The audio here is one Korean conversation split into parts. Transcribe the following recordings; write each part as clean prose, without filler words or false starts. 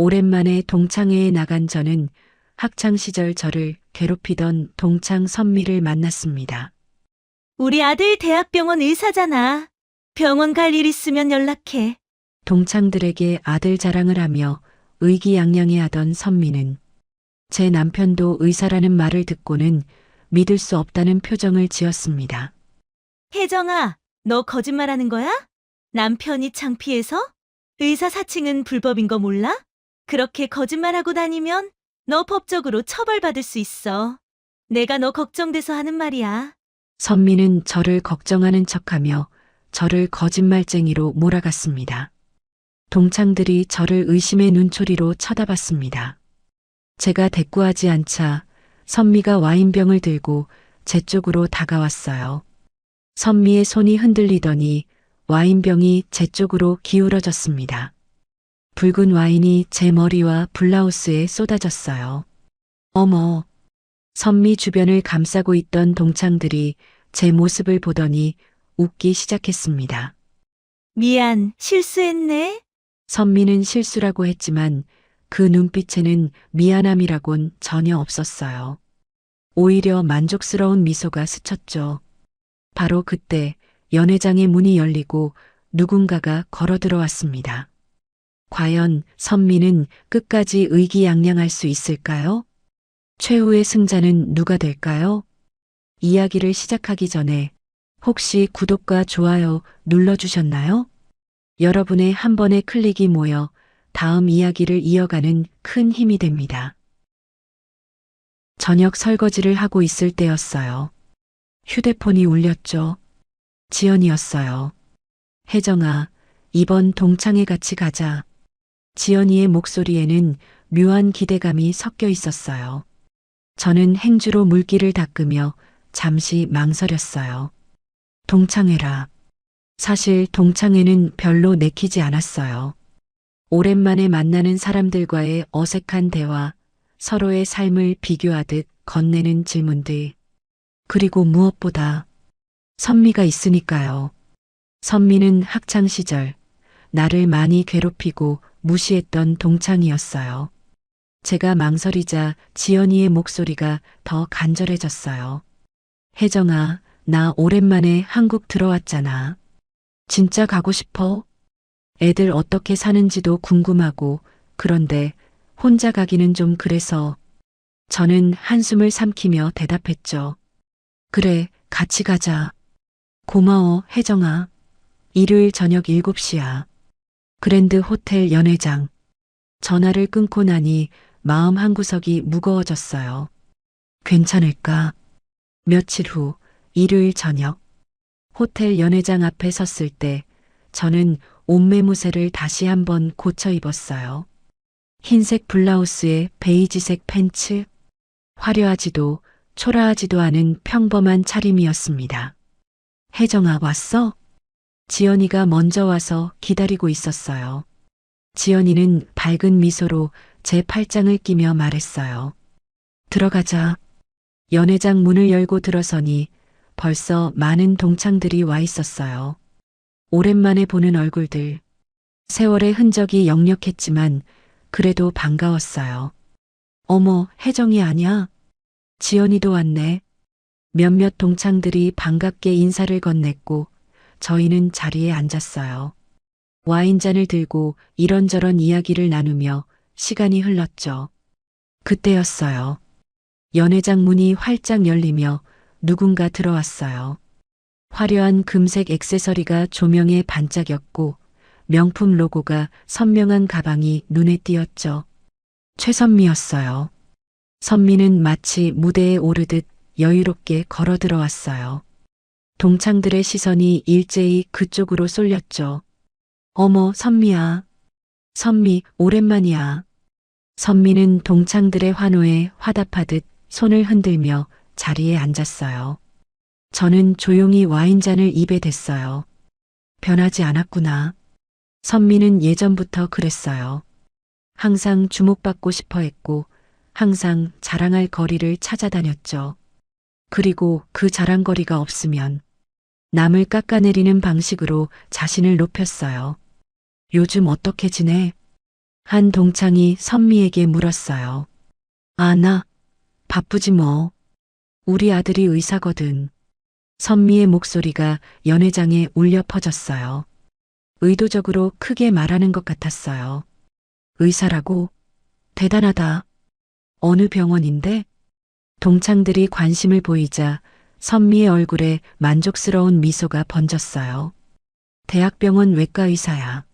오랜만에 동창회에 나간 저는 학창시절 저를 괴롭히던 동창 선미를 만났습니다. 우리 아들 대학병원 의사잖아. 병원 갈 일 있으면 연락해. 동창들에게 아들 자랑을 하며 의기양양해하던 선미는 제 남편도 의사라는 말을 듣고는 믿을 수 없다는 표정을 지었습니다. 혜정아, 너 거짓말하는 거야? 남편이 창피해서? 의사 사칭은 불법인 거 몰라? 그렇게 거짓말하고 다니면 너 법적으로 처벌받을 수 있어. 내가 너 걱정돼서 하는 말이야. 선미는 저를 걱정하는 척하며 저를 거짓말쟁이로 몰아갔습니다. 동창들이 저를 의심의 눈초리로 쳐다봤습니다. 제가 대꾸하지 않자 선미가 와인병을 들고 제 쪽으로 다가왔어요. 선미의 손이 흔들리더니 와인병이 제 쪽으로 기울어졌습니다. 붉은 와인이 제 머리와 블라우스에 쏟아졌어요. 어머! 선미 주변을 감싸고 있던 동창들이 제 모습을 보더니 웃기 시작했습니다. 미안, 실수했네. 선미는 실수라고 했지만 그 눈빛에는 미안함이라곤 전혀 없었어요. 오히려 만족스러운 미소가 스쳤죠. 바로 그때 연회장의 문이 열리고 누군가가 걸어 들어왔습니다. 과연 선미는 끝까지 의기양양할 수 있을까요? 최후의 승자는 누가 될까요? 이야기를 시작하기 전에 혹시 구독과 좋아요 눌러주셨나요? 여러분의 한 번의 클릭이 모여 다음 이야기를 이어가는 큰 힘이 됩니다. 저녁 설거지를 하고 있을 때였어요. 휴대폰이 울렸죠. 지연이었어요. 혜정아, 이번 동창회 같이 가자. 지연이의 목소리에는 묘한 기대감이 섞여 있었어요. 저는 행주로 물기를 닦으며 잠시 망설였어요. 동창회라. 사실 동창회는 별로 내키지 않았어요. 오랜만에 만나는 사람들과의 어색한 대화, 서로의 삶을 비교하듯 건네는 질문들. 그리고 무엇보다 선미가 있으니까요. 선미는 학창시절 나를 많이 괴롭히고 무시했던 동창이었어요. 제가 망설이자 지연이의 목소리가 더 간절해졌어요. 혜정아, 나 오랜만에 한국 들어왔잖아. 진짜 가고 싶어? 애들 어떻게 사는지도 궁금하고, 그런데 혼자 가기는 좀 그래서. 저는 한숨을 삼키며 대답했죠. 그래, 같이 가자. 고마워, 혜정아. 일요일 저녁 7시야. 그랜드 호텔 연회장. 전화를 끊고 나니 마음 한구석이 무거워졌어요. 괜찮을까? 며칠 후, 일요일 저녁. 호텔 연회장 앞에 섰을 때 저는 옷매무새를 다시 한번 고쳐 입었어요. 흰색 블라우스에 베이지색 팬츠, 화려하지도 초라하지도 않은 평범한 차림이었습니다. 혜정아, 왔어? 지연이가 먼저 와서 기다리고 있었어요. 지연이는 밝은 미소로 제 팔짱을 끼며 말했어요. 들어가자. 연회장 문을 열고 들어서니 벌써 많은 동창들이 와 있었어요. 오랜만에 보는 얼굴들. 세월의 흔적이 역력했지만 그래도 반가웠어요. 어머, 혜정이 아냐? 지연이도 왔네. 몇몇 동창들이 반갑게 인사를 건넸고 저희는 자리에 앉았어요. 와인잔을 들고 이런저런 이야기를 나누며 시간이 흘렀죠. 그때였어요. 연회장 문이 활짝 열리며 누군가 들어왔어요. 화려한 금색 액세서리가 조명에 반짝였고 명품 로고가 선명한 가방이 눈에 띄었죠. 최선미였어요. 선미는 마치 무대에 오르듯 여유롭게 걸어 들어왔어요. 동창들의 시선이 일제히 그쪽으로 쏠렸죠. 어머, 선미야. 선미, 오랜만이야. 선미는 동창들의 환호에 화답하듯 손을 흔들며 자리에 앉았어요. 저는 조용히 와인잔을 입에 댔어요. 변하지 않았구나. 선미는 예전부터 그랬어요. 항상 주목받고 싶어 했고 항상 자랑할 거리를 찾아다녔죠. 그리고 그 자랑거리가 없으면 남을 깎아내리는 방식으로 자신을 높였어요. 요즘 어떻게 지내? 한 동창이 선미에게 물었어요. 아, 나 바쁘지 뭐. 우리 아들이 의사거든. 선미의 목소리가 연회장에 울려 퍼졌어요. 의도적으로 크게 말하는 것 같았어요. 의사라고? 대단하다. 어느 병원인데? 동창들이 관심을 보이자 선미의 얼굴에 만족스러운 미소가 번졌어요. 대학병원 외과의사야.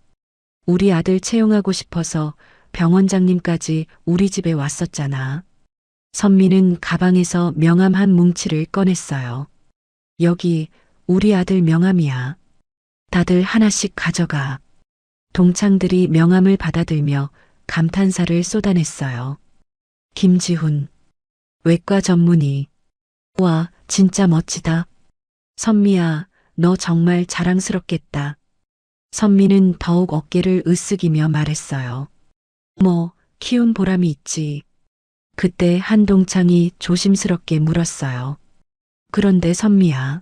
우리 아들 채용하고 싶어서 병원장님까지 우리 집에 왔었잖아. 선미는 가방에서 명함 한 뭉치를 꺼냈어요. 여기 우리 아들 명함이야. 다들 하나씩 가져가. 동창들이 명함을 받아들며 감탄사를 쏟아냈어요. 김지훈. 외과 전문의. 와, 진짜 멋지다. 선미야, 너 정말 자랑스럽겠다. 선미는 더욱 어깨를 으쓱이며 말했어요. 뭐, 키운 보람이 있지. 그때 한 동창이 조심스럽게 물었어요. 그런데 선미야,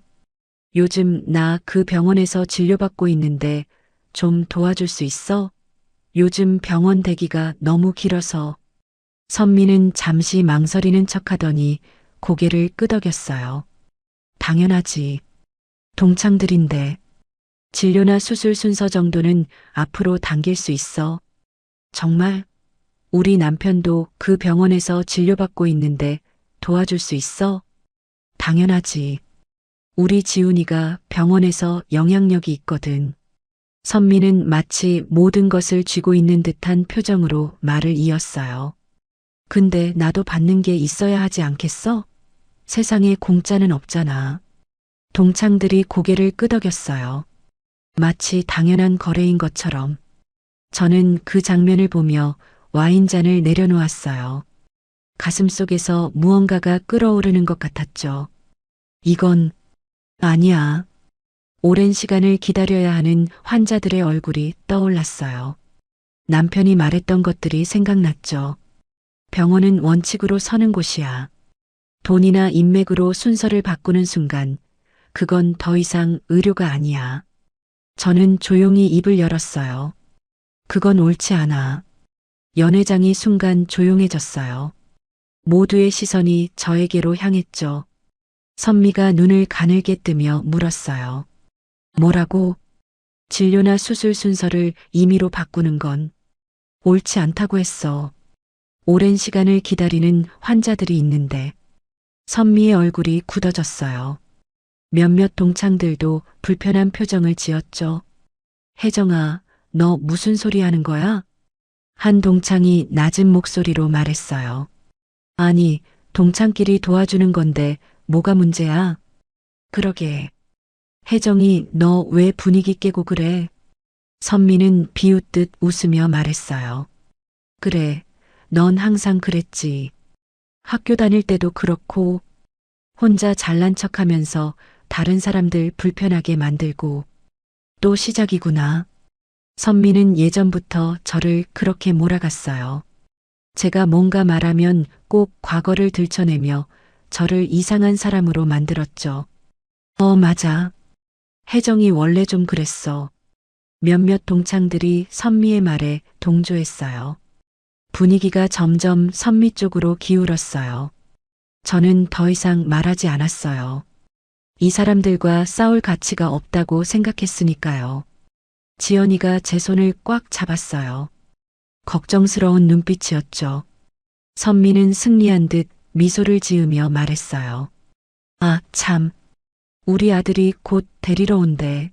요즘 나 그 병원에서 진료받고 있는데 좀 도와줄 수 있어? 요즘 병원 대기가 너무 길어서. 선미는 잠시 망설이는 척하더니 고개를 끄덕였어요. 당연하지. 동창들인데. 진료나 수술 순서 정도는 앞으로 당길 수 있어. 정말? 우리 남편도 그 병원에서 진료받고 있는데 도와줄 수 있어? 당연하지. 우리 지훈이가 병원에서 영향력이 있거든. 선미는 마치 모든 것을 쥐고 있는 듯한 표정으로 말을 이었어요. 근데 나도 받는 게 있어야 하지 않겠어? 세상에 공짜는 없잖아. 동창들이 고개를 끄덕였어요. 마치 당연한 거래인 것처럼. 저는 그 장면을 보며 와인잔을 내려놓았어요. 가슴속에서 무언가가 끓어오르는 것 같았죠. 이건 아니야. 오랜 시간을 기다려야 하는 환자들의 얼굴이 떠올랐어요. 남편이 말했던 것들이 생각났죠. 병원은 원칙으로 서는 곳이야. 돈이나 인맥으로 순서를 바꾸는 순간 그건 더 이상 의료가 아니야. 저는 조용히 입을 열었어요. 그건 옳지 않아. 연회장이 순간 조용해졌어요. 모두의 시선이 저에게로 향했죠. 선미가 눈을 가늘게 뜨며 물었어요. 뭐라고? 진료나 수술 순서를 임의로 바꾸는 건 옳지 않다고 했어. 오랜 시간을 기다리는 환자들이 있는데. 선미의 얼굴이 굳어졌어요. 몇몇 동창들도 불편한 표정을 지었죠. 혜정아, 너 무슨 소리 하는 거야? 한 동창이 낮은 목소리로 말했어요. 아니, 동창끼리 도와주는 건데 뭐가 문제야? 그러게. 혜정이 너 왜 분위기 깨고 그래? 선미는 비웃듯 웃으며 말했어요. 그래, 넌 항상 그랬지. 학교 다닐 때도 그렇고, 혼자 잘난 척하면서 다른 사람들 불편하게 만들고. 또 시작이구나. 선미는 예전부터 저를 그렇게 몰아갔어요. 제가 뭔가 말하면 꼭 과거를 들춰내며 저를 이상한 사람으로 만들었죠. 맞아. 혜정이 원래 좀 그랬어. 몇몇 동창들이 선미의 말에 동조했어요. 분위기가 점점 선미 쪽으로 기울었어요. 저는 더 이상 말하지 않았어요. 이 사람들과 싸울 가치가 없다고 생각했으니까요. 지연이가 제 손을 꽉 잡았어요. 걱정스러운 눈빛이었죠. 선미는 승리한 듯 미소를 지으며 말했어요. 아, 참. 우리 아들이 곧 데리러 온대.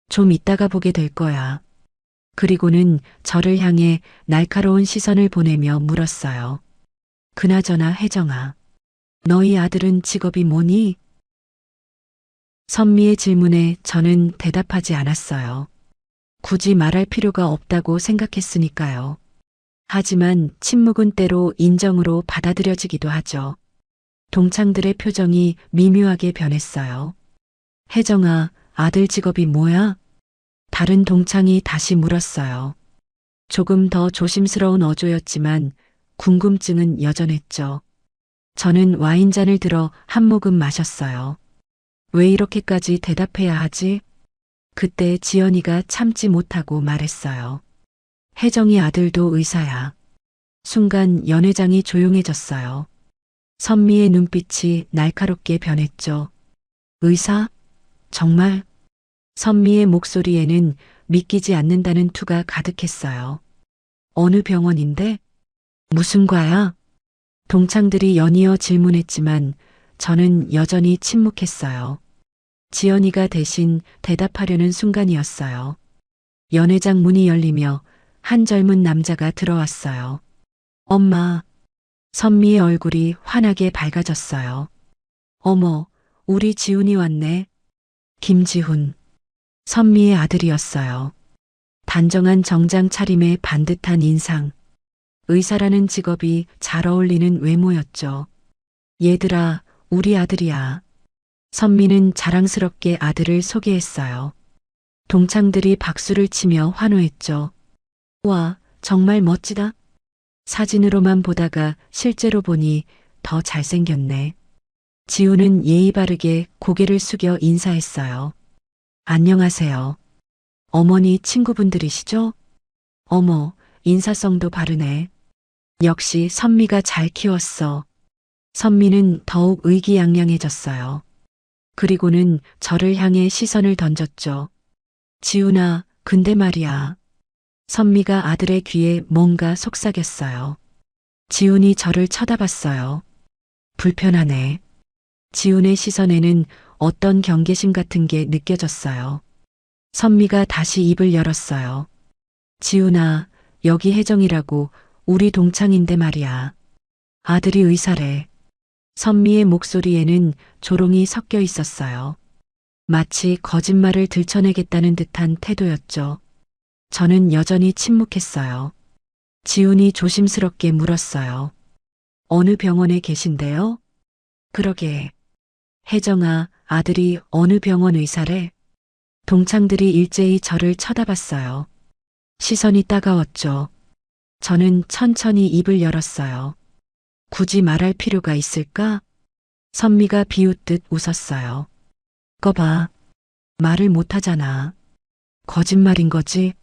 좀 이따가 보게 될 거야. 그리고는 저를 향해 날카로운 시선을 보내며 물었어요. 그나저나 혜정아, 너희 아들은 직업이 뭐니? 선미의 질문에 저는 대답하지 않았어요. 굳이 말할 필요가 없다고 생각했으니까요. 하지만 침묵은 때로 인정으로 받아들여지기도 하죠. 동창들의 표정이 미묘하게 변했어요. 혜정아, 아들 직업이 뭐야? 다른 동창이 다시 물었어요. 조금 더 조심스러운 어조였지만 궁금증은 여전했죠. 저는 와인잔을 들어 한 모금 마셨어요. 왜 이렇게까지 대답해야 하지? 그때 지연이가 참지 못하고 말했어요. 혜정이 아들도 의사야. 순간 연회장이 조용해졌어요. 선미의 눈빛이 날카롭게 변했죠. 의사? 정말? 선미의 목소리에는 믿기지 않는다는 투가 가득했어요. 어느 병원인데? 무슨 과야? 동창들이 연이어 질문했지만 저는 여전히 침묵했어요. 지연이가 대신 대답하려는 순간이었어요. 연회장 문이 열리며 한 젊은 남자가 들어왔어요. 엄마. 선미의 얼굴이 환하게 밝아졌어요. 어머, 우리 지훈이 왔네. 김지훈. 선미의 아들이었어요. 단정한 정장 차림에 반듯한 인상. 의사라는 직업이 잘 어울리는 외모였죠. 얘들아, 우리 아들이야. 선미는 자랑스럽게 아들을 소개했어요. 동창들이 박수를 치며 환호했죠. 와, 정말 멋지다. 사진으로만 보다가 실제로 보니 더 잘생겼네. 지우는 예의 바르게 고개를 숙여 인사했어요. 안녕하세요. 어머니 친구분들이시죠? 어머, 인사성도 바르네. 역시 선미가 잘 키웠어. 선미는 더욱 의기양양해졌어요. 그리고는 저를 향해 시선을 던졌죠. 지훈아, 근데 말이야. 선미가 아들의 귀에 뭔가 속삭였어요. 지훈이 저를 쳐다봤어요. 불편하네. 지훈의 시선에는 어떤 경계심 같은 게 느껴졌어요. 선미가 다시 입을 열었어요. 지훈아, 여기 혜정이라고 우리 동창인데 말이야. 아들이 의사래. 선미의 목소리에는 조롱이 섞여 있었어요. 마치 거짓말을 들춰내겠다는 듯한 태도였죠. 저는 여전히 침묵했어요. 지훈이 조심스럽게 물었어요. 어느 병원에 계신데요? 그러게. 혜정아, 아들이 어느 병원 의사래? 동창들이 일제히 저를 쳐다봤어요. 시선이 따가웠죠. 저는 천천히 입을 열었어요. 굳이 말할 필요가 있을까? 선미가 비웃듯 웃었어요. 꺼봐. 말을 못하잖아. 거짓말인 거지?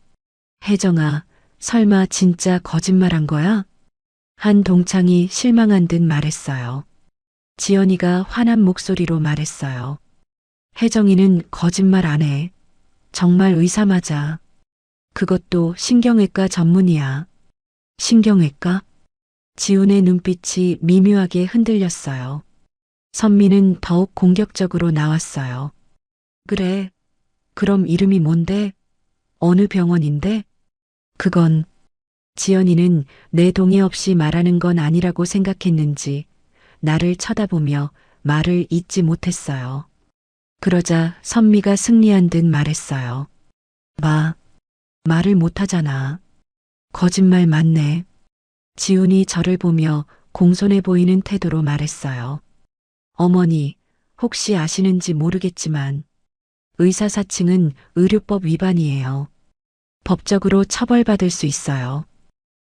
혜정아, 설마 진짜 거짓말한 거야? 한 동창이 실망한 듯 말했어요. 지연이가 화난 목소리로 말했어요. 혜정이는 거짓말 안 해. 정말 의사 맞아. 그것도 신경외과 전문이야. 신경외과? 지훈의 눈빛이 미묘하게 흔들렸어요. 선미는 더욱 공격적으로 나왔어요. 그래. 그럼 이름이 뭔데? 어느 병원인데? 그건 지연이는 내 동의 없이 말하는 건 아니라고 생각했는지 나를 쳐다보며 말을 잇지 못했어요. 그러자 선미가 승리한 듯 말했어요. 말을 못하잖아. 거짓말 맞네. 지훈이 저를 보며 공손해 보이는 태도로 말했어요. 어머니, 혹시 아시는지 모르겠지만 의사사칭은 의료법 위반이에요. 법적으로 처벌받을 수 있어요.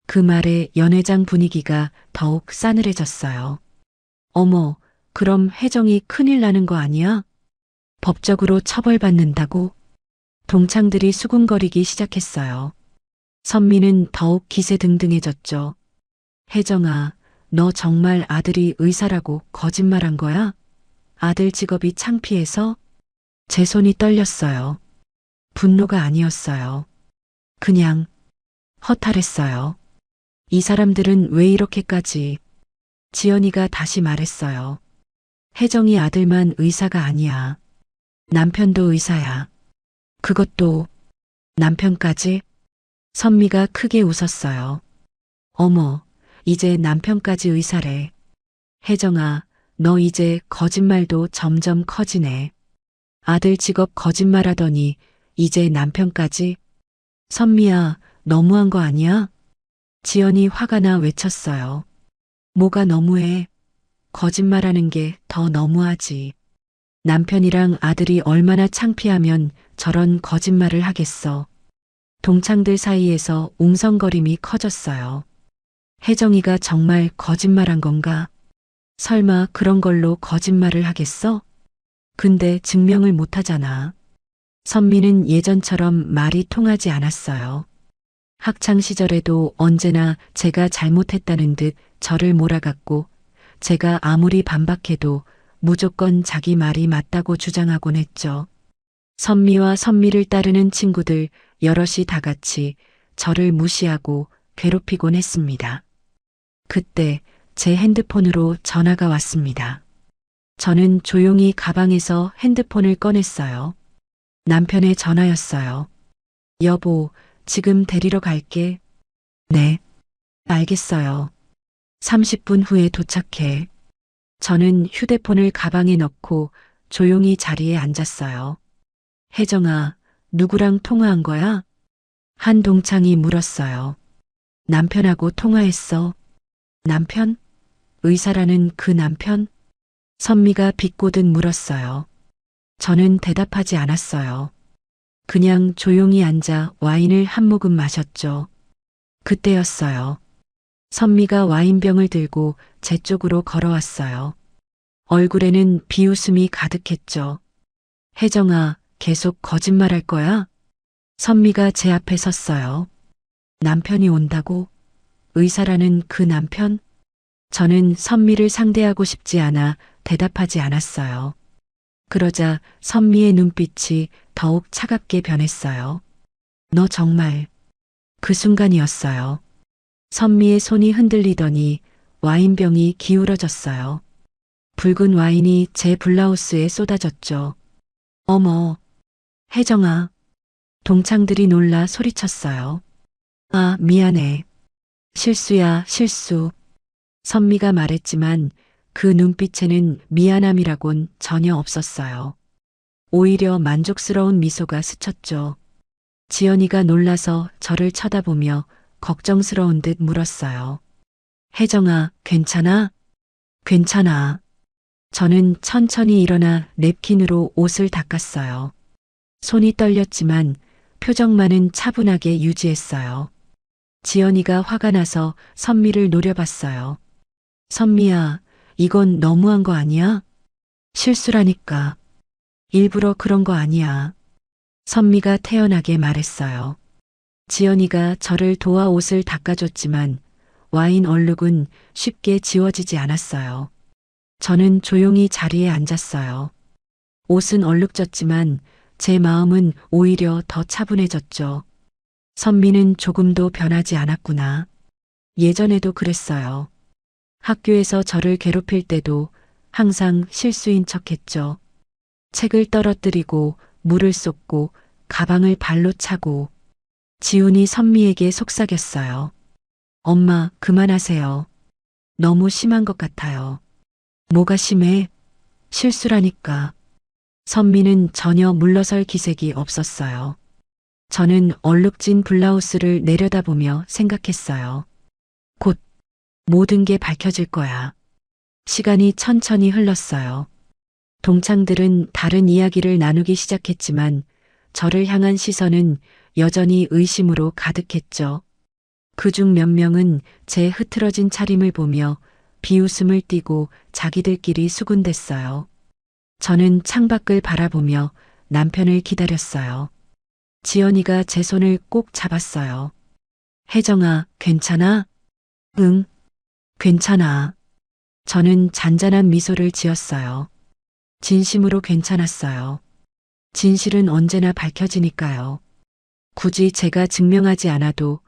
그 말에 연회장 분위기가 더욱 싸늘해졌어요. 어머, 그럼 혜정이 큰일 나는 거 아니야? 법적으로 처벌받는다고? 동창들이 수군거리기 시작했어요. 선미는 더욱 기세등등해졌죠. 혜정아, 너 정말 아들이 의사라고 거짓말한 거야? 아들 직업이 창피해서? 제 손이 떨렸어요. 분노가 아니었어요. 그냥 허탈했어요. 이 사람들은 왜 이렇게까지? 지연이가 다시 말했어요. 혜정이 아들만 의사가 아니야. 남편도 의사야. 그것도 남편까지? 선미가 크게 웃었어요. 어머, 이제 남편까지 의사래. 혜정아, 너 이제 거짓말도 점점 커지네. 아들 직업 거짓말하더니 이제 남편까지? 선미야, 너무한 거 아니야? 지연이 화가 나 외쳤어요. 뭐가 너무해? 거짓말하는 게 더 너무하지. 남편이랑 아들이 얼마나 창피하면 저런 거짓말을 하겠어. 동창들 사이에서 웅성거림이 커졌어요. 혜정이가 정말 거짓말한 건가? 설마 그런 걸로 거짓말을 하겠어? 근데 증명을 못하잖아. 선미는 예전처럼 말이 통하지 않았어요. 학창 시절에도 언제나 제가 잘못했다는 듯 저를 몰아갔고 제가 아무리 반박해도 무조건 자기 말이 맞다고 주장하곤 했죠. 선미와 선미를 따르는 친구들 여럿이 다 같이 저를 무시하고 괴롭히곤 했습니다. 그때 제 핸드폰으로 전화가 왔습니다. 저는 조용히 가방에서 핸드폰을 꺼냈어요. 남편의 전화였어요. 여보, 지금 데리러 갈게. 네, 알겠어요. 30분 후에 도착해. 저는 휴대폰을 가방에 넣고 조용히 자리에 앉았어요. 혜정아, 누구랑 통화한 거야? 한 동창이 물었어요. 남편하고 통화했어. 남편? 의사라는 그 남편? 선미가 비꼬듯 물었어요. 저는 대답하지 않았어요. 그냥 조용히 앉아 와인을 한 모금 마셨죠. 그때였어요. 선미가 와인병을 들고 제 쪽으로 걸어왔어요. 얼굴에는 비웃음이 가득했죠. 혜정아, 계속 거짓말할 거야? 선미가 제 앞에 섰어요. 남편이 온다고? 의사라는 그 남편? 저는 선미를 상대하고 싶지 않아 대답하지 않았어요. 그러자 선미의 눈빛이 더욱 차갑게 변했어요. 너 정말. 그 순간이었어요. 선미의 손이 흔들리더니 와인병이 기울어졌어요. 붉은 와인이 제 블라우스에 쏟아졌죠. 어머, 혜정아. 동창들이 놀라 소리쳤어요. 아, 미안해. 실수야, 실수. 선미가 말했지만 그 눈빛에는 미안함이라곤 전혀 없었어요. 오히려 만족스러운 미소가 스쳤죠. 지연이가 놀라서 저를 쳐다보며 걱정스러운 듯 물었어요. 혜정아, 괜찮아? 괜찮아. 저는 천천히 일어나 냅킨으로 옷을 닦았어요. 손이 떨렸지만 표정만은 차분하게 유지했어요. 지연이가 화가 나서 선미를 노려봤어요. 선미야, 이건 너무한 거 아니야? 실수라니까. 일부러 그런 거 아니야. 선미가 태연하게 말했어요. 지연이가 저를 도와 옷을 닦아줬지만 와인 얼룩은 쉽게 지워지지 않았어요. 저는 조용히 자리에 앉았어요. 옷은 얼룩졌지만 제 마음은 오히려 더 차분해졌죠. 선미는 조금도 변하지 않았구나. 예전에도 그랬어요. 학교에서 저를 괴롭힐 때도 항상 실수인 척했죠. 책을 떨어뜨리고 물을 쏟고 가방을 발로 차고. 지훈이 선미에게 속삭였어요. 엄마, 그만하세요. 너무 심한 것 같아요. 뭐가 심해? 실수라니까. 선미는 전혀 물러설 기색이 없었어요. 저는 얼룩진 블라우스를 내려다보며 생각했어요. 곧 모든 게 밝혀질 거야. 시간이 천천히 흘렀어요. 동창들은 다른 이야기를 나누기 시작했지만 저를 향한 시선은 여전히 의심으로 가득했죠. 그중 몇 명은 제 흐트러진 차림을 보며 비웃음을 띠고 자기들끼리 수군댔어요. 저는 창밖을 바라보며 남편을 기다렸어요. 지연이가 제 손을 꼭 잡았어요. 혜정아, 괜찮아? 응, 괜찮아. 저는 잔잔한 미소를 지었어요. 진심으로 괜찮았어요. 진실은 언제나 밝혀지니까요. 굳이 제가 증명하지 않아도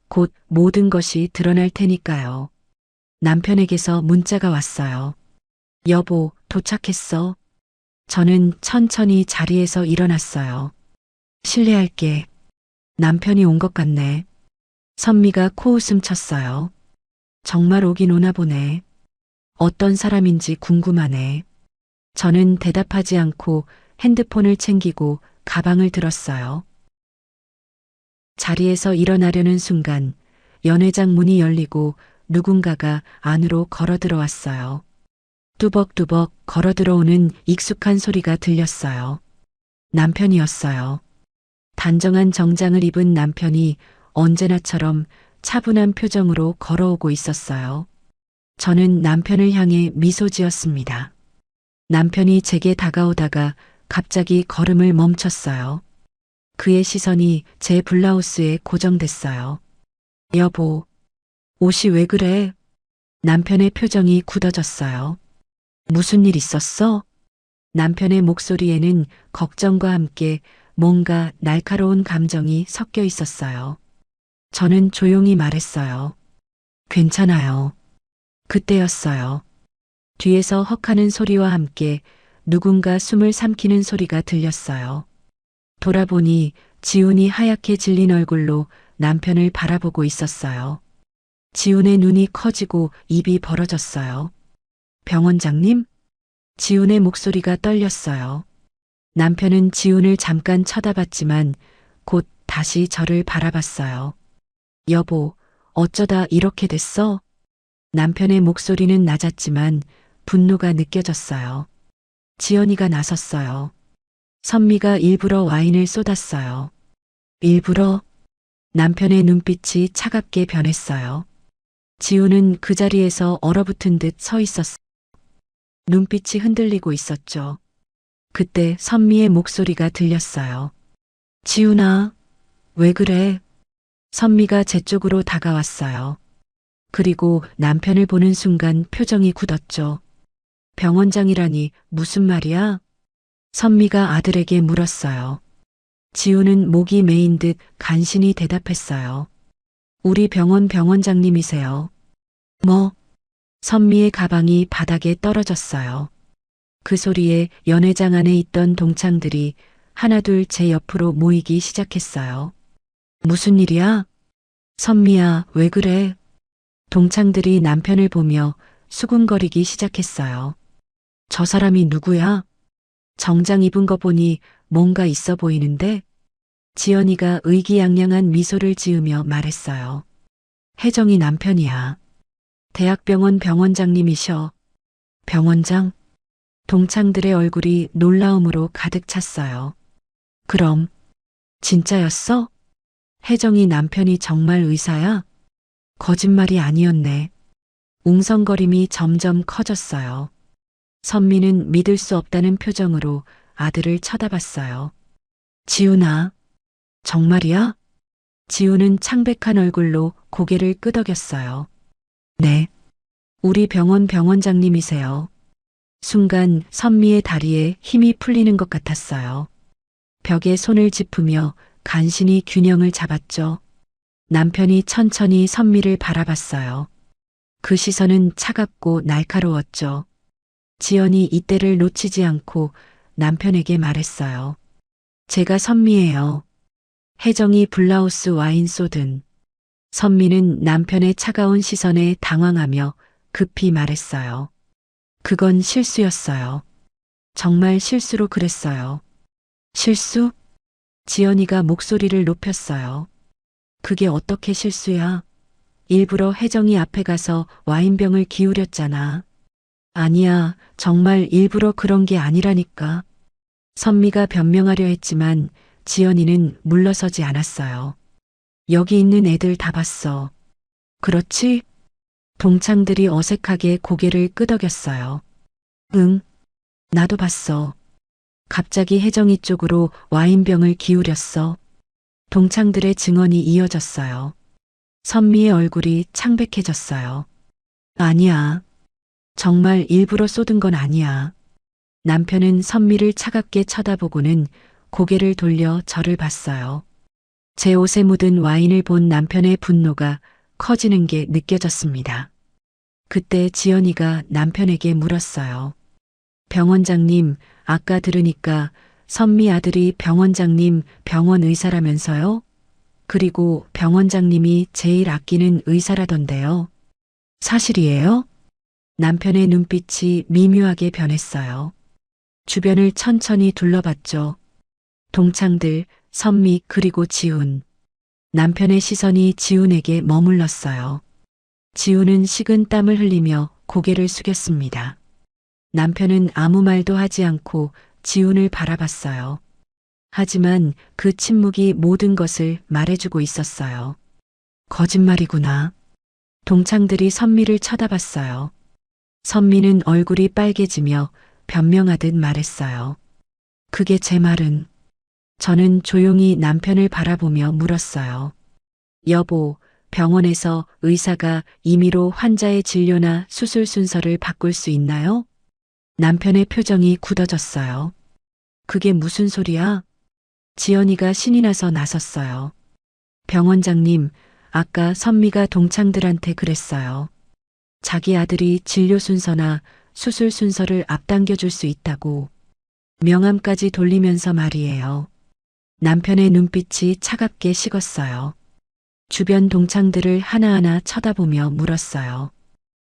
곧 모든 것이 드러날 테니까요. 남편에게서 문자가 왔어요. 여보, 도착했어. 저는 천천히 자리에서 일어났어요. 실례할게. 남편이 온 것 같네. 선미가 코웃음 쳤어요. 정말 오긴 오나 보네. 어떤 사람인지 궁금하네. 저는 대답하지 않고 핸드폰을 챙기고 가방을 들었어요. 자리에서 일어나려는 순간 연회장 문이 열리고 누군가가 안으로 걸어 들어왔어요. 뚜벅뚜벅 걸어 들어오는 익숙한 소리가 들렸어요. 남편이었어요. 단정한 정장을 입은 남편이 언제나처럼 차분한 표정으로 걸어오고 있었어요. 저는 남편을 향해 미소 지었습니다. 남편이 제게 다가오다가 갑자기 걸음을 멈췄어요. 그의 시선이 제 블라우스에 고정됐어요. 여보, 옷이 왜 그래? 남편의 표정이 굳어졌어요. 무슨 일 있었어? 남편의 목소리에는 걱정과 함께 뭔가 날카로운 감정이 섞여 있었어요. 저는 조용히 말했어요. 괜찮아요. 그때였어요. 뒤에서 헉하는 소리와 함께 누군가 숨을 삼키는 소리가 들렸어요. 돌아보니 지훈이 하얗게 질린 얼굴로 남편을 바라보고 있었어요. 지훈의 눈이 커지고 입이 벌어졌어요. 병원장님? 지훈의 목소리가 떨렸어요. 남편은 지훈을 잠깐 쳐다봤지만 곧 다시 저를 바라봤어요. 여보, 어쩌다 이렇게 됐어? 남편의 목소리는 낮았지만 분노가 느껴졌어요. 지연이가 나섰어요. 선미가 일부러 와인을 쏟았어요. 일부러? 남편의 눈빛이 차갑게 변했어요. 지훈은 그 자리에서 얼어붙은 듯 서 있었어요. 눈빛이 흔들리고 있었죠. 그때 선미의 목소리가 들렸어요. 지훈아, 왜 그래? 선미가 제 쪽으로 다가왔어요. 그리고 남편을 보는 순간 표정이 굳었죠. 병원장이라니 무슨 말이야? 선미가 아들에게 물었어요. 지훈은 목이 메인 듯 간신히 대답했어요. 우리 병원 병원장님이세요. 뭐? 선미의 가방이 바닥에 떨어졌어요. 그 소리에 연회장 안에 있던 동창들이 하나둘 제 옆으로 모이기 시작했어요. 무슨 일이야? 선미야, 왜 그래? 동창들이 남편을 보며 수군거리기 시작했어요. 저 사람이 누구야? 정장 입은 거 보니 뭔가 있어 보이는데? 지연이가 의기양양한 미소를 지으며 말했어요. 혜정이 남편이야. 대학병원 병원장님이셔. 병원장? 동창들의 얼굴이 놀라움으로 가득 찼어요. 그럼, 진짜였어? 혜정이 남편이 정말 의사야? 거짓말이 아니었네. 웅성거림이 점점 커졌어요. 선미는 믿을 수 없다는 표정으로 아들을 쳐다봤어요. 지훈아, 정말이야? 지훈은 창백한 얼굴로 고개를 끄덕였어요. 네, 우리 병원 병원장님이세요. 순간 선미의 다리에 힘이 풀리는 것 같았어요. 벽에 손을 짚으며 간신히 균형을 잡았죠. 남편이 천천히 선미를 바라봤어요. 그 시선은 차갑고 날카로웠죠. 지연이 이때를 놓치지 않고 남편에게 말했어요. 제가 선미예요. 혜정이 블라우스 와인 쏟은. 선미는 남편의 차가운 시선에 당황하며 급히 말했어요. 그건 실수였어요. 정말 실수로 그랬어요. 실수? 지연이가 목소리를 높였어요. 그게 어떻게 실수야? 일부러 혜정이 앞에 가서 와인병을 기울였잖아. 아니야, 정말 일부러 그런 게 아니라니까. 선미가 변명하려 했지만 지연이는 물러서지 않았어요. 여기 있는 애들 다 봤어. 그렇지? 동창들이 어색하게 고개를 끄덕였어요. 응, 나도 봤어. 갑자기 혜정이 쪽으로 와인병을 기울였어. 동창들의 증언이 이어졌어요. 선미의 얼굴이 창백해졌어요. 아니야. 정말 일부러 쏟은 건 아니야. 남편은 선미를 차갑게 쳐다보고는 고개를 돌려 저를 봤어요. 제 옷에 묻은 와인을 본 남편의 분노가 커지는 게 느껴졌습니다. 그때 지연이가 남편에게 물었어요. 병원장님, 아까 들으니까 선미 아들이 병원장님 병원 의사라면서요? 그리고 병원장님이 제일 아끼는 의사라던데요. 사실이에요? 남편의 눈빛이 미묘하게 변했어요. 주변을 천천히 둘러봤죠. 동창들, 선미 그리고 지훈. 남편의 시선이 지훈에게 머물렀어요. 지훈은 식은 땀을 흘리며 고개를 숙였습니다. 남편은 아무 말도 하지 않고 지훈을 바라봤어요. 하지만 그 침묵이 모든 것을 말해주고 있었어요. 거짓말이구나. 동창들이 선미를 쳐다봤어요. 선미는 얼굴이 빨개지며 변명하듯 말했어요. 그게 제 말은. 저는 조용히 남편을 바라보며 물었어요. 여보, 병원에서 의사가 임의로 환자의 진료나 수술 순서를 바꿀 수 있나요? 남편의 표정이 굳어졌어요. 그게 무슨 소리야? 지연이가 신이 나서 나섰어요. 병원장님, 아까 선미가 동창들한테 그랬어요. 자기 아들이 진료 순서나 수술 순서를 앞당겨 줄 수 있다고. 명함까지 돌리면서 말이에요. 남편의 눈빛이 차갑게 식었어요. 주변 동창들을 하나하나 쳐다보며 물었어요.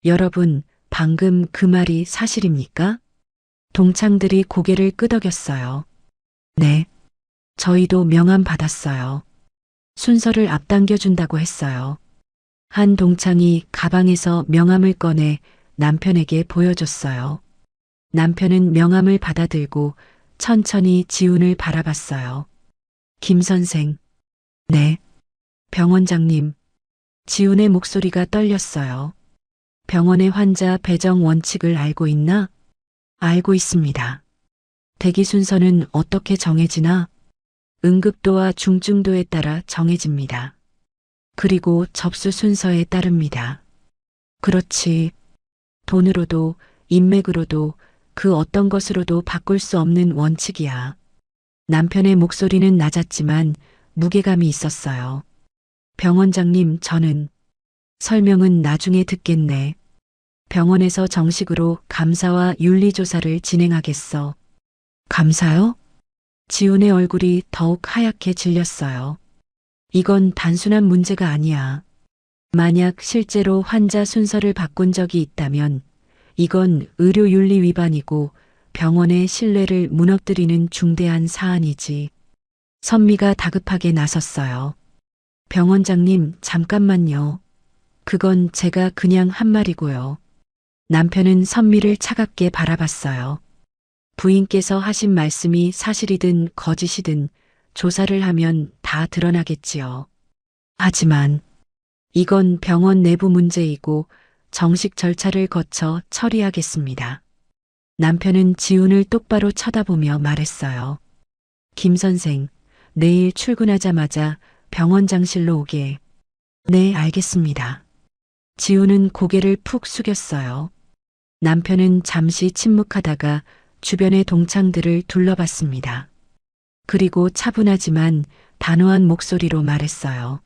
여러분, 방금 그 말이 사실입니까? 동창들이 고개를 끄덕였어요. 네. 저희도 명함 받았어요. 순서를 앞당겨 준다고 했어요. 한 동창이 가방에서 명함을 꺼내 남편에게 보여줬어요. 남편은 명함을 받아들고 천천히 지훈을 바라봤어요. 김 선생. 네. 병원장님. 지훈의 목소리가 떨렸어요. 병원의 환자 배정 원칙을 알고 있나? 알고 있습니다. 대기 순서는 어떻게 정해지나? 응급도와 중증도에 따라 정해집니다. 그리고 접수 순서에 따릅니다. 그렇지. 돈으로도 인맥으로도 그 어떤 것으로도 바꿀 수 없는 원칙이야. 남편의 목소리는 낮았지만 무게감이 있었어요. 병원장님, 저는 설명은 나중에 듣겠네. 병원에서 정식으로 감사와 윤리조사를 진행하겠어. 감사요? 지훈의 얼굴이 더욱 하얗게 질렸어요. 이건 단순한 문제가 아니야. 만약 실제로 환자 순서를 바꾼 적이 있다면 이건 의료윤리 위반이고 병원의 신뢰를 무너뜨리는 중대한 사안이지. 선미가 다급하게 나섰어요. 병원장님, 잠깐만요. 그건 제가 그냥 한 말이고요. 남편은 선미를 차갑게 바라봤어요. 부인께서 하신 말씀이 사실이든 거짓이든 조사를 하면 다 드러나겠지요. 하지만 이건 병원 내부 문제이고 정식 절차를 거쳐 처리하겠습니다. 남편은 지훈을 똑바로 쳐다보며 말했어요. 김 선생, 내일 출근하자마자 병원장실로 오게. 네, 알겠습니다. 지훈은 고개를 푹 숙였어요. 남편은 잠시 침묵하다가 주변의 동창들을 둘러봤습니다. 그리고 차분하지만 단호한 목소리로 말했어요.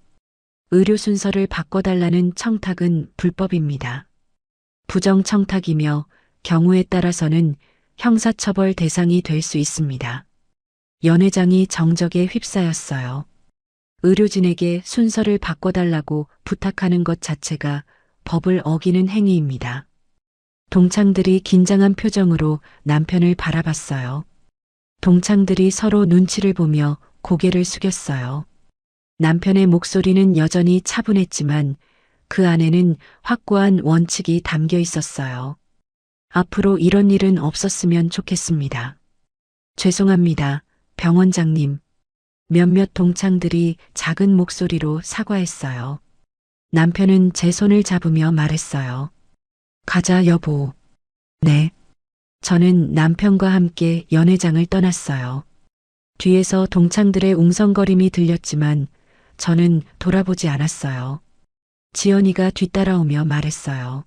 의료 순서를 바꿔달라는 청탁은 불법입니다. 부정 청탁이며 경우에 따라서는 형사처벌 대상이 될 수 있습니다. 연회장이 정적에 휩싸였어요. 의료진에게 순서를 바꿔달라고 부탁하는 것 자체가 법을 어기는 행위입니다. 동창들이 긴장한 표정으로 남편을 바라봤어요. 동창들이 서로 눈치를 보며 고개를 숙였어요. 남편의 목소리는 여전히 차분했지만 그 안에는 확고한 원칙이 담겨 있었어요. 앞으로 이런 일은 없었으면 좋겠습니다. 죄송합니다, 병원장님. 몇몇 동창들이 작은 목소리로 사과했어요. 남편은 제 손을 잡으며 말했어요. 가자, 여보. 네. 저는 남편과 함께 연회장을 떠났어요. 뒤에서 동창들의 웅성거림이 들렸지만 저는 돌아보지 않았어요. 지연이가 뒤따라오며 말했어요.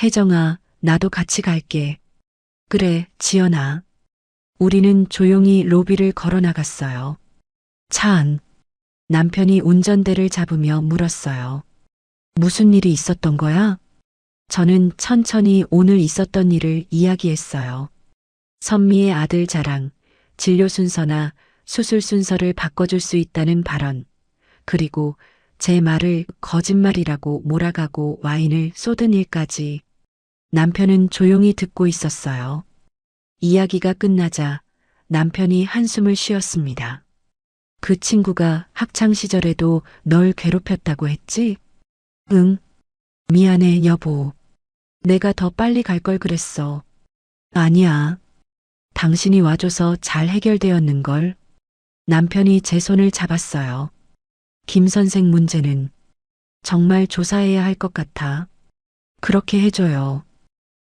혜정아, 나도 같이 갈게. 그래, 지연아. 우리는 조용히 로비를 걸어 나갔어요. 차 안. 남편이 운전대를 잡으며 물었어요. 무슨 일이 있었던 거야? 저는 천천히 오늘 있었던 일을 이야기했어요. 선미의 아들 자랑, 진료 순서나 수술 순서를 바꿔줄 수 있다는 발언, 그리고 제 말을 거짓말이라고 몰아가고 와인을 쏟은 일까지. 남편은 조용히 듣고 있었어요. 이야기가 끝나자 남편이 한숨을 쉬었습니다. 그 친구가 학창시절에도 널 괴롭혔다고 했지? 응. 미안해, 여보. 내가 더 빨리 갈 걸 그랬어. 아니야. 당신이 와줘서 잘 해결되었는걸. 남편이 제 손을 잡았어요. 김 선생 문제는 정말 조사해야 할 것 같아. 그렇게 해줘요.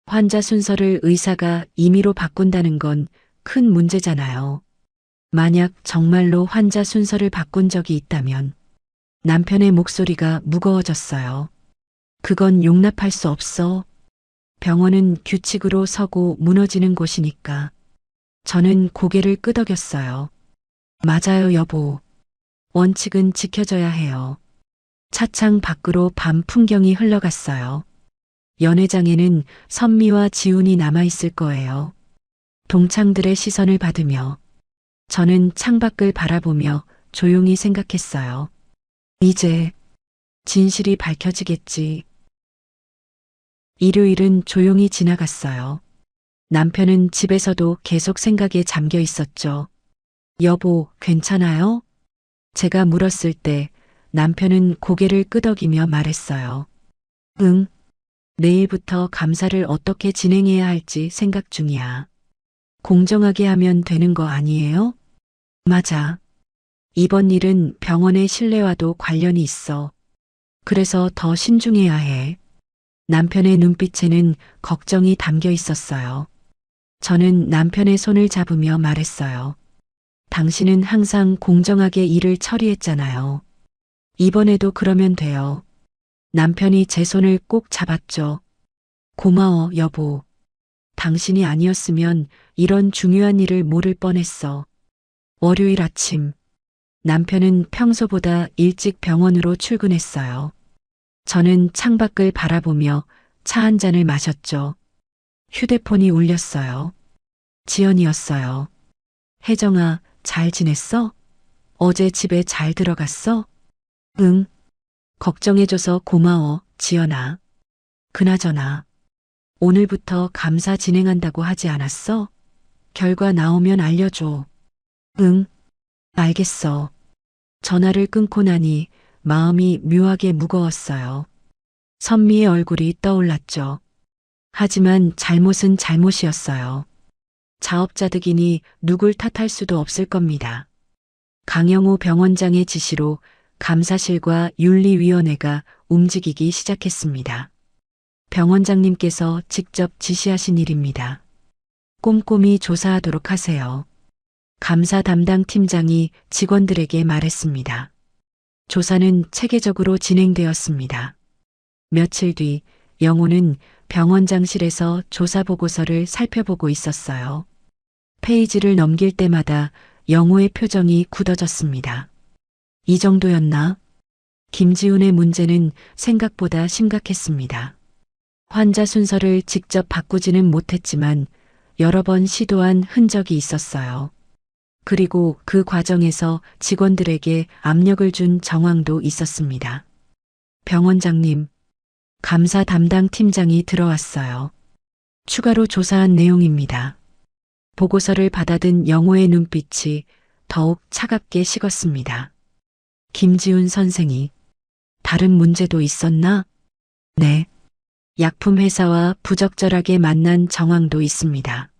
환자 순서를 의사가 임의로 바꾼다는 건 큰 문제잖아요. 만약 정말로 환자 순서를 바꾼 적이 있다면 남편의 목소리가 무거워졌어요. 그건 용납할 수 없어. 병원은 규칙으로 서고 무너지는 곳이니까. 저는 고개를 끄덕였어요. 맞아요, 여보. 원칙은 지켜져야 해요. 차창 밖으로 밤 풍경이 흘러갔어요. 연회장에는 선미와 지훈이 남아있을 거예요. 동창들의 시선을 받으며 저는 창밖을 바라보며 조용히 생각했어요. 이제 진실이 밝혀지겠지. 일요일은 조용히 지나갔어요. 남편은 집에서도 계속 생각에 잠겨 있었죠. 여보, 괜찮아요? 제가 물었을 때 남편은 고개를 끄덕이며 말했어요. 응. 내일부터 감사를 어떻게 진행해야 할지 생각 중이야. 공정하게 하면 되는 거 아니에요? 맞아. 이번 일은 병원의 신뢰와도 관련이 있어. 그래서 더 신중해야 해. 남편의 눈빛에는 걱정이 담겨 있었어요. 저는 남편의 손을 잡으며 말했어요. 당신은 항상 공정하게 일을 처리했잖아요. 이번에도 그러면 돼요. 남편이 제 손을 꼭 잡았죠. 고마워, 여보. 당신이 아니었으면 이런 중요한 일을 모를 뻔했어. 월요일 아침, 남편은 평소보다 일찍 병원으로 출근했어요. 저는 창밖을 바라보며 차 한 잔을 마셨죠. 휴대폰이 울렸어요. 지연이었어요. 혜정아, 잘 지냈어? 어제 집에 잘 들어갔어? 응. 걱정해줘서 고마워, 지연아. 그나저나, 오늘부터 감사 진행한다고 하지 않았어? 결과 나오면 알려줘. 응. 알겠어. 전화를 끊고 나니 마음이 묘하게 무거웠어요. 선미의 얼굴이 떠올랐죠. 하지만 잘못은 잘못이었어요. 자업자득이니 누굴 탓할 수도 없을 겁니다. 강영호 병원장의 지시로 감사실과 윤리위원회가 움직이기 시작했습니다. 병원장님께서 직접 지시하신 일입니다. 꼼꼼히 조사하도록 하세요. 감사 담당 팀장이 직원들에게 말했습니다. 조사는 체계적으로 진행되었습니다. 며칠 뒤 영호는 병원장실에서 조사 보고서를 살펴보고 있었어요. 페이지를 넘길 때마다 영호의 표정이 굳어졌습니다. 이 정도였나? 김지훈의 문제는 생각보다 심각했습니다. 환자 순서를 직접 바꾸지는 못했지만 여러 번 시도한 흔적이 있었어요. 그리고 그 과정에서 직원들에게 압력을 준 정황도 있었습니다. 병원장님, 감사 담당 팀장이 들어왔어요. 추가로 조사한 내용입니다. 보고서를 받아든 영호의 눈빛이 더욱 차갑게 식었습니다. 김지훈 선생이 다른 문제도 있었나? 네. 약품 회사와 부적절하게 만난 정황도 있습니다.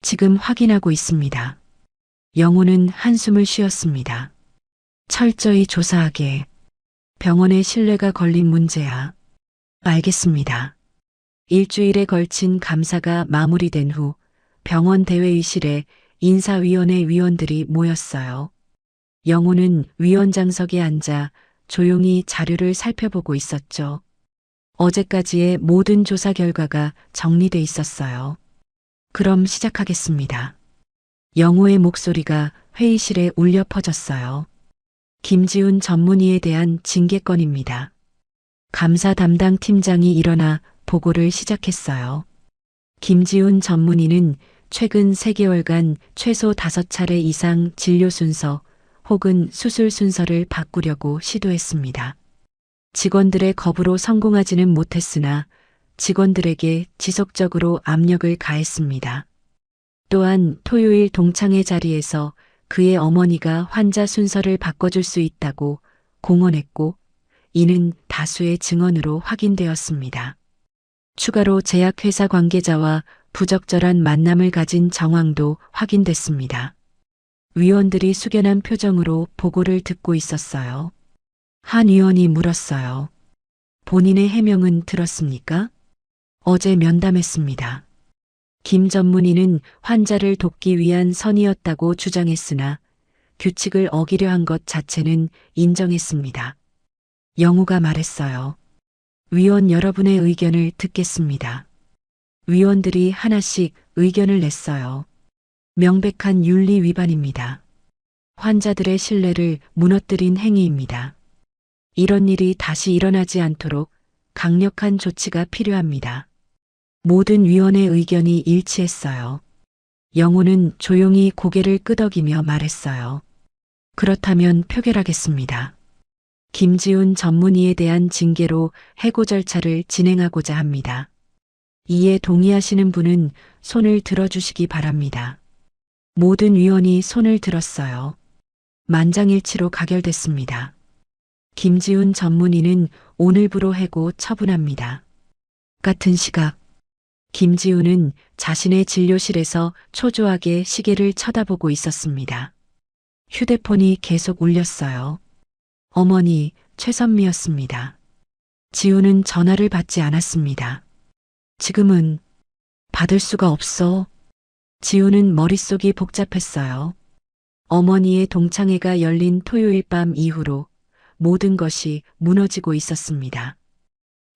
지금 확인하고 있습니다. 영호는 한숨을 쉬었습니다. 철저히 조사하게. 병원의 신뢰가 걸린 문제야. 알겠습니다. 일주일에 걸친 감사가 마무리된 후 병원 대회의실에 인사위원회 위원들이 모였어요. 영호는 위원장석에 앉아 조용히 자료를 살펴보고 있었죠. 어제까지의 모든 조사 결과가 정리돼 있었어요. 그럼 시작하겠습니다. 영호의 목소리가 회의실에 울려 퍼졌어요. 김지훈 전문의에 대한 징계건입니다. 감사 담당 팀장이 일어나 보고를 시작했어요. 김지훈 전문의는 최근 3개월간 최소 5차례 이상 진료 순서 혹은 수술 순서를 바꾸려고 시도했습니다. 직원들의 겁으로 성공하지는 못했으나 직원들에게 지속적으로 압력을 가했습니다. 또한 토요일 동창회 자리에서 그의 어머니가 환자 순서를 바꿔줄 수 있다고 공언했고 이는 다수의 증언으로 확인되었습니다. 추가로 제약회사 관계자와 부적절한 만남을 가진 정황도 확인됐습니다. 위원들이 숙연한 표정으로 보고를 듣고 있었어요. 한 위원이 물었어요. 본인의 해명은 들었습니까? 어제 면담했습니다. 김 전문의는 환자를 돕기 위한 선이었다고 주장했으나 규칙을 어기려 한 것 자체는 인정했습니다. 영우가 말했어요. 위원 여러분의 의견을 듣겠습니다. 위원들이 하나씩 의견을 냈어요. 명백한 윤리 위반입니다. 환자들의 신뢰를 무너뜨린 행위입니다. 이런 일이 다시 일어나지 않도록 강력한 조치가 필요합니다. 모든 위원의 의견이 일치했어요. 영우는 조용히 고개를 끄덕이며 말했어요. 그렇다면 표결하겠습니다. 김지훈 전문의에 대한 징계로 해고 절차를 진행하고자 합니다. 이에 동의하시는 분은 손을 들어주시기 바랍니다. 모든 위원이 손을 들었어요. 만장일치로 가결됐습니다. 김지훈 전문의는 오늘부로 해고 처분합니다. 같은 시각 김지훈은 자신의 진료실에서 초조하게 시계를 쳐다보고 있었습니다. 휴대폰이 계속 울렸어요. 어머니 최선미였습니다. 지훈은 전화를 받지 않았습니다. 지금은 받을 수가 없어. 지훈은 머릿속이 복잡했어요. 어머니의 동창회가 열린 토요일 밤 이후로 모든 것이 무너지고 있었습니다.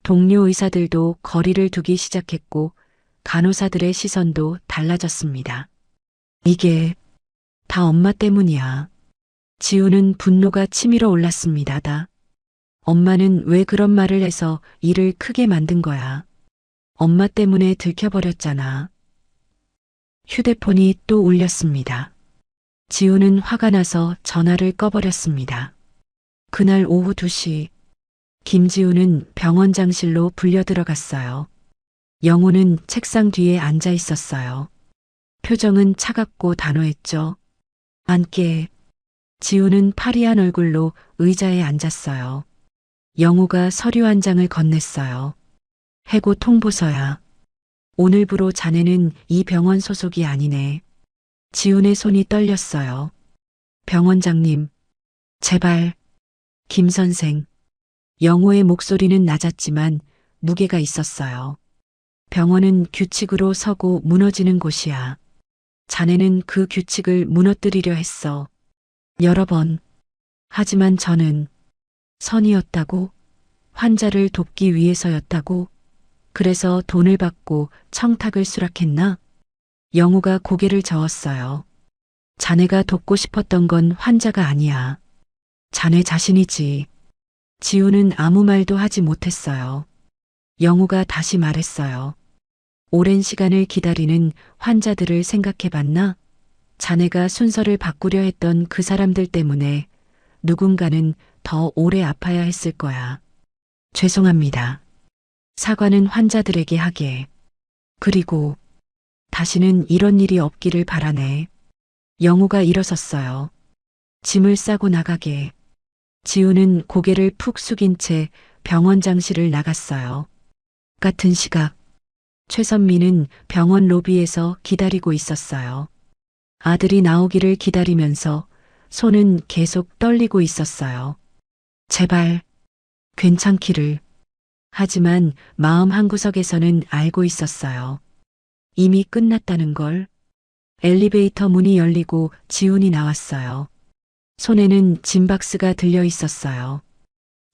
동료 의사들도 거리를 두기 시작했고 간호사들의 시선도 달라졌습니다. 이게 다 엄마 때문이야. 지우는 분노가 치밀어 올랐습니다. 엄마는 왜 그런 말을 해서 일을 크게 만든 거야. 엄마 때문에 들켜버렸잖아. 휴대폰이 또 울렸습니다. 지우는 화가 나서 전화를 꺼버렸습니다. 그날 오후 2시 김지우는 병원장실로 불려 들어갔어요. 영우는 책상 뒤에 앉아 있었어요. 표정은 차갑고 단호했죠. 앉게. 지우는 파리한 얼굴로 의자에 앉았어요. 영우가 서류 한 장을 건넸어요. 해고 통보서야. 오늘부로 자네는 이 병원 소속이 아니네. 지훈의 손이 떨렸어요. 병원장님, 제발. 김 선생. 영우의 목소리는 낮았지만 무게가 있었어요. 병원은 규칙으로 서고 무너지는 곳이야. 자네는 그 규칙을 무너뜨리려 했어. 여러 번. 하지만 저는 선이었다고, 환자를 돕기 위해서였다고, 그래서 돈을 받고 청탁을 수락했나? 영우가 고개를 저었어요. 자네가 돕고 싶었던 건 환자가 아니야. 자네 자신이지. 지우는 아무 말도 하지 못했어요. 영우가 다시 말했어요. 오랜 시간을 기다리는 환자들을 생각해봤나? 자네가 순서를 바꾸려 했던 그 사람들 때문에 누군가는 더 오래 아파야 했을 거야. 죄송합니다. 사과는 환자들에게 하게. 그리고 다시는 이런 일이 없기를 바라네. 영우가 일어섰어요. 짐을 싸고 나가게. 지우는 고개를 푹 숙인 채 병원장실을 나갔어요. 같은 시각 최선미는 병원 로비에서 기다리고 있었어요. 아들이 나오기를 기다리면서 손은 계속 떨리고 있었어요. 제발 괜찮기를. 하지만 마음 한구석에서는 알고 있었어요. 이미 끝났다는 걸. 엘리베이터 문이 열리고 지훈이 나왔어요. 손에는 짐박스가 들려 있었어요.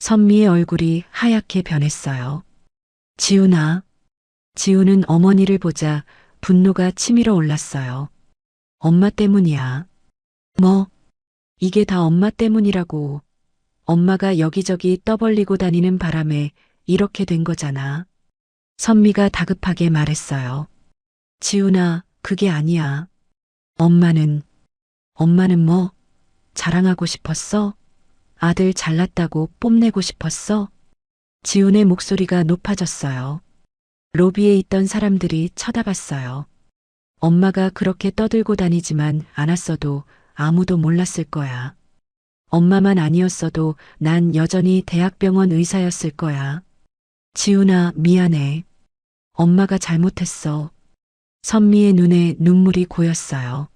선미의 얼굴이 하얗게 변했어요. 지훈아. 지훈은 어머니를 보자 분노가 치밀어 올랐어요. 엄마 때문이야. 뭐? 이게 다 엄마 때문이라고. 엄마가 여기저기 떠벌리고 다니는 바람에 이렇게 된 거잖아. 선미가 다급하게 말했어요. 지훈아, 그게 아니야. 엄마는 뭐? 자랑하고 싶었어? 아들 잘났다고 뽐내고 싶었어? 지훈의 목소리가 높아졌어요. 로비에 있던 사람들이 쳐다봤어요. 엄마가 그렇게 떠들고 다니지만 않았어도 아무도 몰랐을 거야. 엄마만 아니었어도 난 여전히 대학병원 의사였을 거야. 지훈아, 미안해. 엄마가 잘못했어. 선미의 눈에 눈물이 고였어요.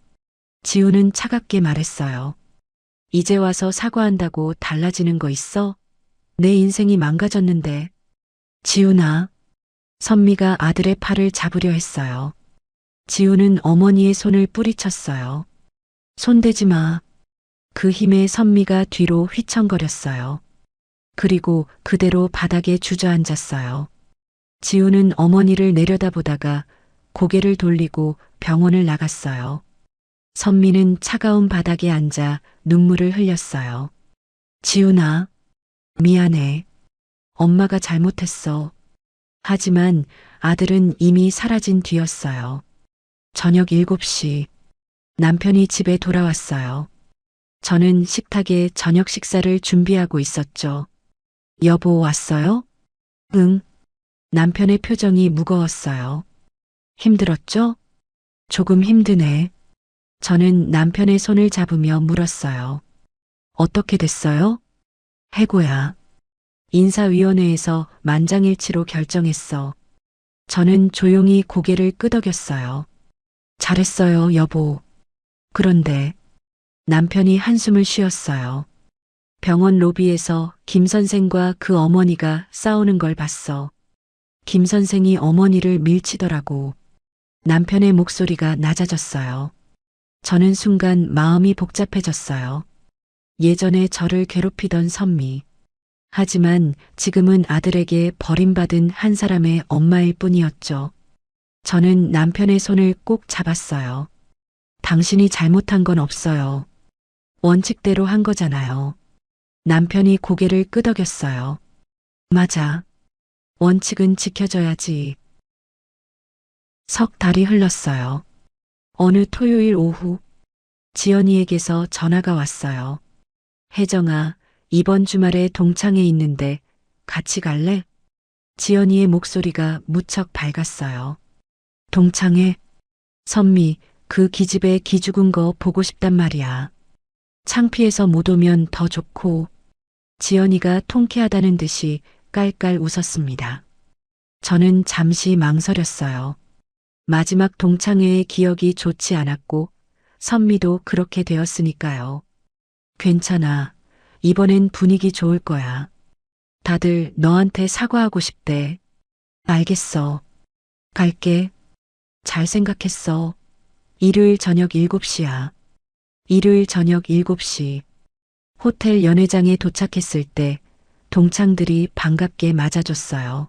지훈은 차갑게 말했어요. 이제 와서 사과한다고 달라지는 거 있어? 내 인생이 망가졌는데. 지훈아. 선미가 아들의 팔을 잡으려 했어요. 지훈은 어머니의 손을 뿌리쳤어요. 손대지 마. 그 힘에 선미가 뒤로 휘청거렸어요. 그리고 그대로 바닥에 주저앉았어요. 지우는 어머니를 내려다보다가 고개를 돌리고 병원을 나갔어요. 선미는 차가운 바닥에 앉아 눈물을 흘렸어요. 지훈아, 미안해. 엄마가 잘못했어. 하지만 아들은 이미 사라진 뒤였어요. 저녁 7시 남편이 집에 돌아왔어요. 저는 식탁에 저녁 식사를 준비하고 있었죠. 여보 왔어요? 응. 남편의 표정이 무거웠어요. 힘들었죠? 조금 힘드네. 저는 남편의 손을 잡으며 물었어요. 어떻게 됐어요? 해고야. 인사위원회에서 만장일치로 결정했어. 저는 조용히 고개를 끄덕였어요. 잘했어요, 여보. 그런데 남편이 한숨을 쉬었어요. 병원 로비에서 김 선생과 그 어머니가 싸우는 걸 봤어. 김 선생이 어머니를 밀치더라고. 남편의 목소리가 낮아졌어요. 저는 순간 마음이 복잡해졌어요. 예전에 저를 괴롭히던 선미. 하지만 지금은 아들에게 버림받은 한 사람의 엄마일 뿐이었죠. 저는 남편의 손을 꼭 잡았어요. 당신이 잘못한 건 없어요. 원칙대로 한 거잖아요. 남편이 고개를 끄덕였어요. 맞아. 원칙은 지켜져야지. 석 달이 흘렀어요. 어느 토요일 오후, 지연이에게서 전화가 왔어요. 혜정아, 이번 주말에 동창회 있는데 같이 갈래? 지연이의 목소리가 무척 밝았어요. 동창회? 선미, 그 기집애 기죽은 거 보고 싶단 말이야. 창피해서 못 오면 더 좋고. 지연이가 통쾌하다는 듯이 깔깔 웃었습니다. 저는 잠시 망설였어요. 마지막 동창회의 기억이 좋지 않았고 선미도 그렇게 되었으니까요. 괜찮아. 이번엔 분위기 좋을 거야. 다들 너한테 사과하고 싶대. 알겠어. 갈게. 잘 생각했어. 일요일 저녁 7시야. 일요일 저녁 7시. 호텔 연회장에 도착했을 때 동창들이 반갑게 맞아줬어요.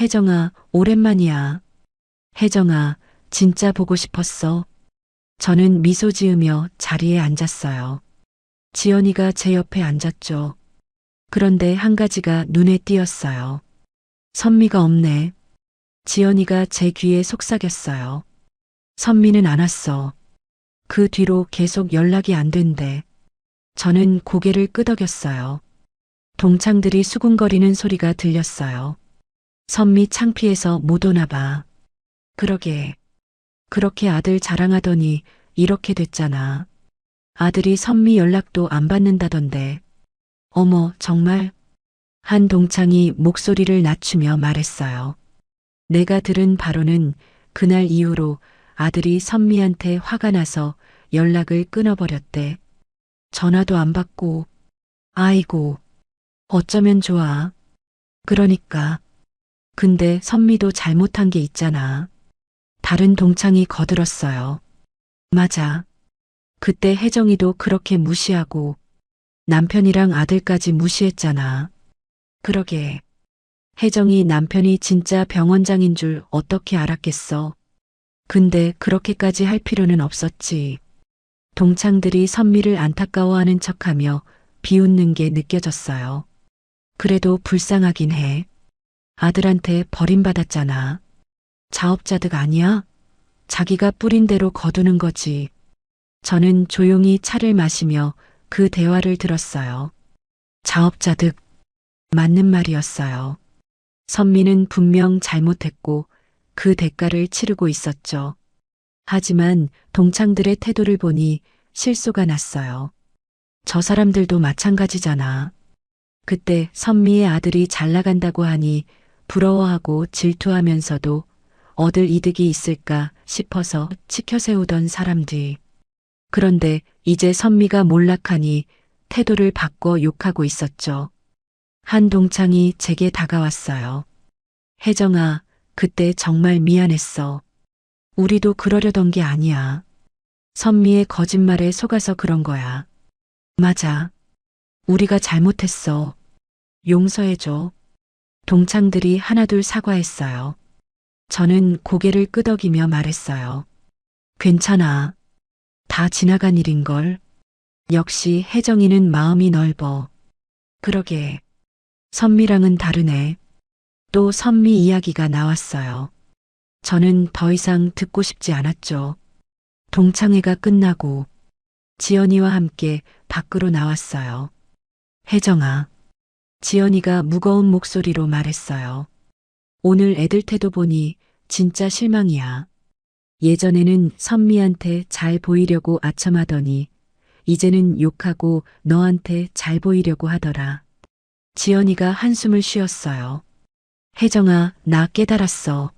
혜정아, 오랜만이야. 혜정아, 진짜 보고 싶었어. 저는 미소 지으며 자리에 앉았어요. 지연이가 제 옆에 앉았죠. 그런데 한 가지가 눈에 띄었어요. 선미가 없네. 지연이가 제 귀에 속삭였어요. 선미는 안 왔어. 그 뒤로 계속 연락이 안 된대. 저는 고개를 끄덕였어요. 동창들이 수군거리는 소리가 들렸어요. 선미 창피해서 못 오나 봐. 그러게. 그렇게 아들 자랑하더니 이렇게 됐잖아. 아들이 선미 연락도 안 받는다던데. 어머, 정말? 한 동창이 목소리를 낮추며 말했어요. 내가 들은 바로는 그날 이후로 아들이 선미한테 화가 나서 연락을 끊어버렸대. 전화도 안 받고. 아이고, 어쩌면 좋아. 그러니까. 근데 선미도 잘못한 게 있잖아. 다른 동창이 거들었어요. 맞아. 그때 혜정이도 그렇게 무시하고 남편이랑 아들까지 무시했잖아. 그러게. 혜정이 남편이 진짜 병원장인 줄 어떻게 알았겠어. 근데 그렇게까지 할 필요는 없었지. 동창들이 선미를 안타까워하는 척하며 비웃는 게 느껴졌어요. 그래도 불쌍하긴 해. 아들한테 버림받았잖아. 자업자득 아니야? 자기가 뿌린 대로 거두는 거지. 저는 조용히 차를 마시며 그 대화를 들었어요. 자업자득. 맞는 말이었어요. 선미는 분명 잘못했고 그 대가를 치르고 있었죠. 하지만 동창들의 태도를 보니 실소가 났어요. 저 사람들도 마찬가지잖아. 그때 선미의 아들이 잘 나간다고 하니 부러워하고 질투하면서도 얻을 이득이 있을까 싶어서 치켜세우던 사람들. 그런데 이제 선미가 몰락하니 태도를 바꿔 욕하고 있었죠. 한 동창이 제게 다가왔어요. 혜정아, 그때 정말 미안했어. 우리도 그러려던 게 아니야. 선미의 거짓말에 속아서 그런 거야. 맞아. 우리가 잘못했어. 용서해줘. 동창들이 하나둘 사과했어요. 저는 고개를 끄덕이며 말했어요. 괜찮아. 다 지나간 일인걸. 역시 혜정이는 마음이 넓어. 그러게. 선미랑은 다르네. 또 선미 이야기가 나왔어요. 저는 더 이상 듣고 싶지 않았죠. 동창회가 끝나고 지연이와 함께 밖으로 나왔어요. 혜정아. 지연이가 무거운 목소리로 말했어요. 오늘 애들 태도 보니 진짜 실망이야. 예전에는 선미한테 잘 보이려고 아첨하더니 이제는 욕하고 너한테 잘 보이려고 하더라. 지연이가 한숨을 쉬었어요. 혜정아, 나 깨달았어.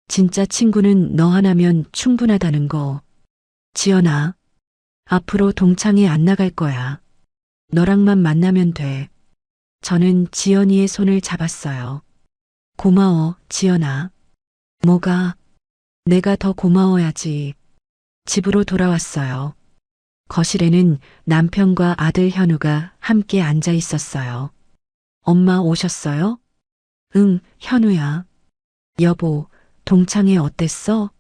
진짜 친구는 너 하나면 충분하다는 거. 지연아, 앞으로 동창회 안 나갈 거야. 너랑만 만나면 돼. 저는 지연이의 손을 잡았어요. 고마워, 지연아. 뭐가? 내가 더 고마워야지. 집으로 돌아왔어요. 거실에는 남편과 아들 현우가 함께 앉아 있었어요. 엄마 오셨어요? 응, 현우야. 여보, 동창회 어땠어?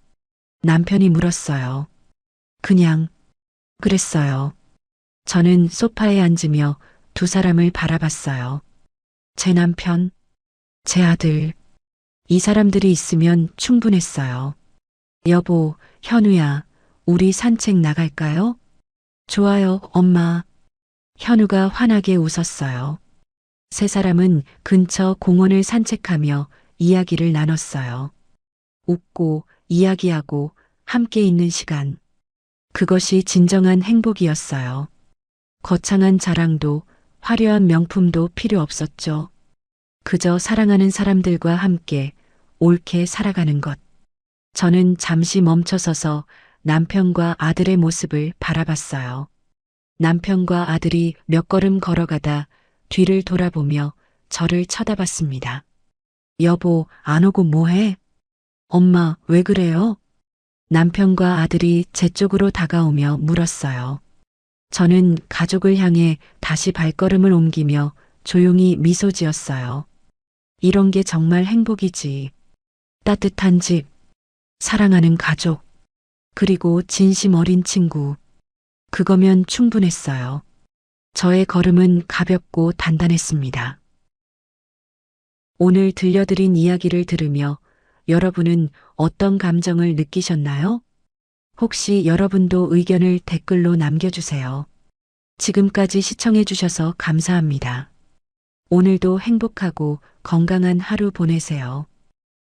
남편이 물었어요. 그냥, 그랬어요. 저는 소파에 앉으며 두 사람을 바라봤어요. 제 남편, 제 아들, 이 사람들이 있으면 충분했어요. 여보, 현우야, 우리 산책 나갈까요? 좋아요, 엄마. 현우가 환하게 웃었어요. 세 사람은 근처 공원을 산책하며 이야기를 나눴어요. 웃고 이야기하고 함께 있는 시간. 그것이 진정한 행복이었어요. 거창한 자랑도 화려한 명품도 필요 없었죠. 그저 사랑하는 사람들과 함께 옳게 살아가는 것. 저는 잠시 멈춰서서 남편과 아들의 모습을 바라봤어요. 남편과 아들이 몇 걸음 걸어가다 뒤를 돌아보며 저를 쳐다봤습니다. 여보, 안 오고 뭐해? 엄마, 왜 그래요? 남편과 아들이 제 쪽으로 다가오며 물었어요. 저는 가족을 향해 다시 발걸음을 옮기며 조용히 미소 지었어요. 이런 게 정말 행복이지. 따뜻한 집, 사랑하는 가족, 그리고 진심 어린 친구. 그거면 충분했어요. 저의 걸음은 가볍고 단단했습니다. 오늘 들려드린 이야기를 들으며 여러분은 어떤 감정을 느끼셨나요? 혹시 여러분도 의견을 댓글로 남겨주세요. 지금까지 시청해주셔서 감사합니다. 오늘도 행복하고 건강한 하루 보내세요.